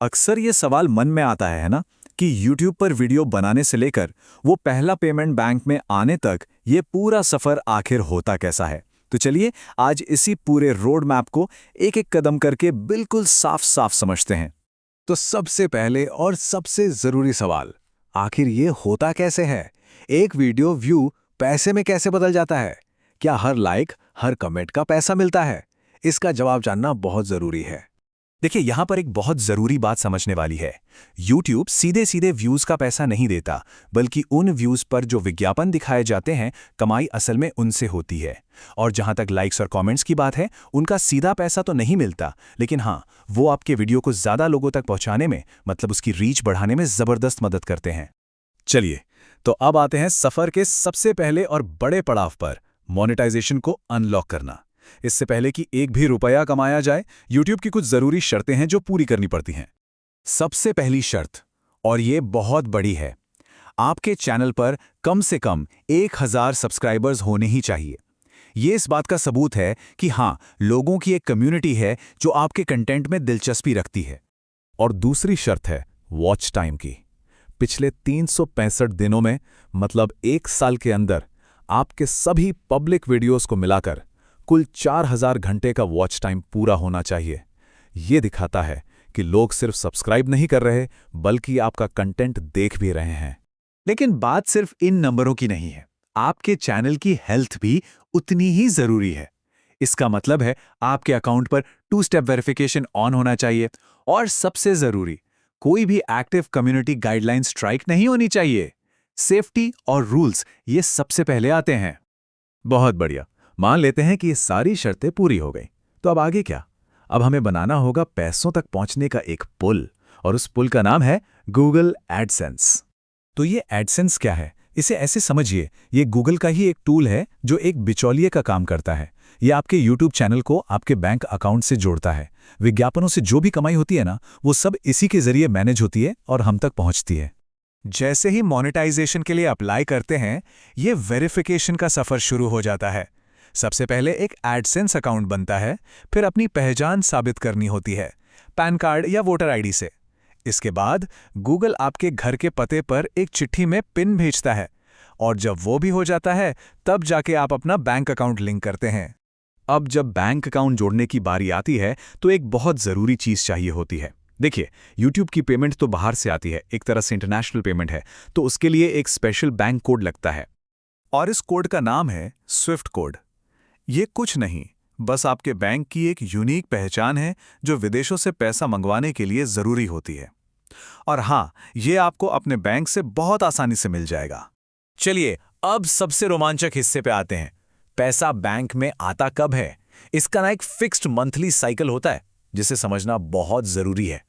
अक्सर ये सवाल मन में आता है ना कि YouTube पर वीडियो बनाने से लेकर वो पहला पेमेंट बैंक में आने तक ये पूरा सफ़र आखिर होता कैसा है। तो चलिए आज इसी पूरे रोड मैप को एक एक कदम करके बिल्कुल साफ साफ समझते हैं। तो सबसे पहले और सबसे ज़रूरी सवाल, आखिर ये होता कैसे है? एक वीडियो व्यू पैसे में कैसे बदल जाता है? क्या हर लाइक, हर कमेंट का पैसा मिलता है? इसका जवाब जानना बहुत ज़रूरी है। देखिए यहाँ पर एक बहुत ज़रूरी बात समझने वाली है। YouTube सीधे सीधे व्यूज़ का पैसा नहीं देता, बल्कि उन व्यूज़ पर जो विज्ञापन दिखाए जाते हैं, कमाई असल में उनसे होती है। और जहाँ तक लाइक्स और कमेंट्स की बात है, उनका सीधा पैसा तो नहीं मिलता, लेकिन हाँ, वो आपके वीडियो को ज़्यादा लोगों तक पहुँचाने में, मतलब उसकी रीच बढ़ाने में ज़बरदस्त मदद करते हैं। चलिए तो अब आते हैं सफ़र के सबसे पहले और बड़े पड़ाव पर, मोनेटाइजेशन को अनलॉक करना। इससे पहले कि एक भी रुपया कमाया जाए, YouTube की कुछ ज़रूरी शर्तें हैं जो पूरी करनी पड़ती हैं। सबसे पहली शर्त, और ये बहुत बड़ी है, आपके चैनल पर कम से कम 1000 सब्सक्राइबर्स होने ही चाहिए। ये इस बात का सबूत है कि हाँ, लोगों की एक कम्युनिटी है जो आपके कंटेंट में दिलचस्पी रखती है। और दूसरी शर्त है वॉच टाइम की। पिछले 365 दिनों में, मतलब एक साल के अंदर, आपके सभी पब्लिक वीडियोस को मिलाकर कुल 4000 घंटे का वॉच टाइम पूरा होना चाहिए। ये दिखाता है कि लोग सिर्फ सब्सक्राइब नहीं कर रहे, बल्कि आपका कंटेंट देख भी रहे हैं। लेकिन बात सिर्फ इन नंबरों की नहीं है, आपके चैनल की हेल्थ भी उतनी ही जरूरी है। इसका मतलब है आपके अकाउंट पर 2 स्टेप वेरिफिकेशन ऑन होना चाहिए, और सबसे जरूरी, कोई भी एक्टिव कम्युनिटी गाइडलाइन स्ट्राइक नहीं होनी चाहिए। सेफ्टी और रूल्स ये सबसे पहले आते हैं। बहुत बढ़िया, मान लेते हैं कि ये सारी शर्तें पूरी हो गई, तो अब आगे क्या? अब हमें बनाना होगा पैसों तक पहुंचने का एक पुल, और उस पुल का नाम है गूगल एडसेंस। तो ये एडसेंस क्या है? इसे ऐसे समझिए, ये गूगल का ही एक टूल है जो एक बिचौलिए का काम करता है। ये आपके YouTube चैनल को आपके बैंक अकाउंट से जोड़ता है। विज्ञापनों से जो भी कमाई होती है ना, वो सब इसी के जरिए मैनेज होती है और हम तक पहुंचती है। जैसे ही मोनेटाइजेशन के लिए अप्लाई करते हैं, ये वेरिफिकेशन का सफ़र शुरू हो जाता है। सबसे पहले एक एडसेंस अकाउंट बनता है, फिर अपनी पहचान साबित करनी होती है, पैन कार्ड या वोटर आईडी से। इसके बाद गूगल आपके घर के पते पर एक चिट्ठी में पिन भेजता है, और जब वो भी हो जाता है, तब जाके आप अपना बैंक अकाउंट लिंक करते हैं। अब जब बैंक अकाउंट जोड़ने की बारी आती है, तो एक बहुत ज़रूरी चीज़ चाहिए होती है। देखिए, YouTube की पेमेंट तो बाहर से आती है, एक तरह से इंटरनेशनल पेमेंट है, तो उसके लिए एक स्पेशल बैंक कोड लगता है, और इस कोड का नाम है स्विफ्ट कोड। ये कुछ नहीं, बस आपके बैंक की एक यूनिक पहचान है जो विदेशों से पैसा मंगवाने के लिए ज़रूरी होती है। और हाँ, ये आपको अपने बैंक से बहुत आसानी से मिल जाएगा। चलिए, अब सबसे रोमांचक हिस्से पे आते हैं। पैसा बैंक में आता कब है? इसका ना एक फिक्स्ड मंथली साइकिल होता है, जिसे समझना बहुत ज़रूरी है।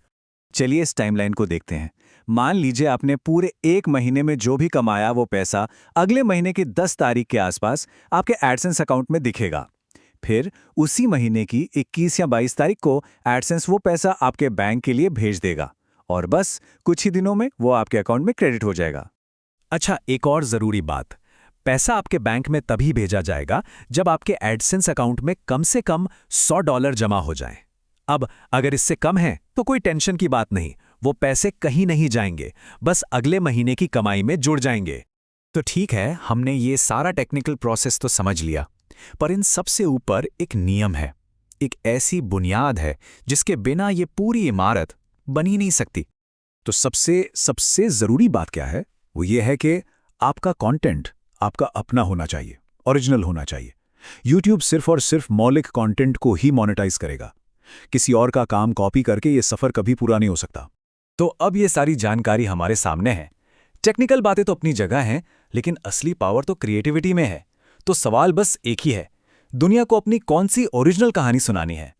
चलिए इस टाइमलाइन को देखते हैं। मान लीजिए आपने पूरे एक महीने में जो भी कमाया वो पैसा अगले महीने की 10 तारीख के आसपास आपके एडसेंस अकाउंट में दिखेगा। फिर उसी महीने की 21 या 22 तारीख को एडसेंस वो पैसा आपके बैंक के लिए भेज देगा, और बस कुछ ही दिनों में वो आपके अकाउंट में क्रेडिट हो जाएगा। अच्छा, एक और ज़रूरी बात, पैसा आपके बैंक में तभी भेजा जाएगा जब आपके एडसेंस अकाउंट में कम से कम $100 जमा हो जाए। अब अगर इससे कम है तो कोई टेंशन की बात नहीं, वो पैसे कहीं नहीं जाएंगे, बस अगले महीने की कमाई में जुड़ जाएंगे। तो ठीक है, हमने ये सारा टेक्निकल प्रोसेस तो समझ लिया, पर इन सबसे ऊपर एक नियम है, एक ऐसी बुनियाद है जिसके बिना ये पूरी इमारत बन ही नहीं सकती। तो सबसे ज़रूरी बात क्या है? वो ये है कि आपका कंटेंट आपका अपना होना चाहिए, ओरिजिनल होना चाहिए। YouTube सिर्फ और सिर्फ मौलिक कंटेंट को ही मोनेटाइज करेगा। किसी और का काम कॉपी करके ये सफ़र कभी पूरा नहीं हो सकता। तो अब ये सारी जानकारी हमारे सामने है। टेक्निकल बातें तो अपनी जगह हैं, लेकिन असली पावर तो क्रिएटिविटी में है। तो सवाल बस एक ही है, दुनिया को अपनी कौन सी ओरिजिनल कहानी सुनानी है?